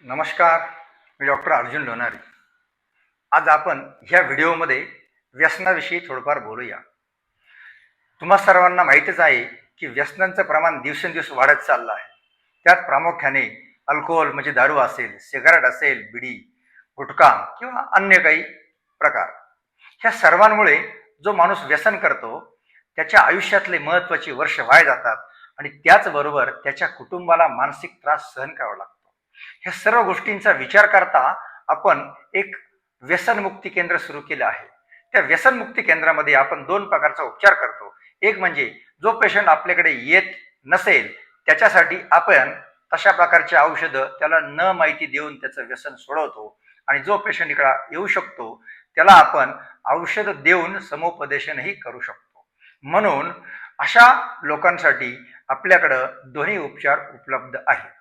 नमस्कार, मी डॉक्टर अर्जुन लोणारी. आज आपण ह्या व्हिडिओमध्ये व्यसनाविषयी थोडंफार बोलूया. तुम्हा सर्वांना माहीतच आहे की व्यसनांचं प्रमाण दिवसेंदिवस वाढत चाललं आहे. त्यात प्रामुख्याने अल्कोहोल म्हणजे दारू असेल, सिगारेट असेल, बिडी, गुटखा किंवा अन्य काही प्रकार. ह्या सर्वांमुळे जो माणूस व्यसन करतो त्याच्या आयुष्यातले महत्त्वाची वर्ष वाया जातात आणि त्याचबरोबर त्याच्या कुटुंबाला मानसिक त्रास सहन करावा लागतो. ह्या सर्व गोष्टींचा विचार करता आपण एक व्यसनमुक्ती केंद्र सुरू केलं आहे. त्या व्यसनमुक्ती केंद्रामध्ये आपण दोन प्रकारचा उपचार करतो. एक म्हणजे जो पेशंट आपल्याकडे येत नसेल त्याच्यासाठी आपण तशा प्रकारचे औषधं त्याला न माहिती देऊन त्याचं व्यसन सोडवतो, आणि जो पेशंट इकडे येऊ शकतो त्याला आपण औषध देऊन समुपदेशनही करू शकतो. म्हणून अशा लोकांसाठी आपल्याकडं दोन्ही उपचार उपलब्ध आहेत.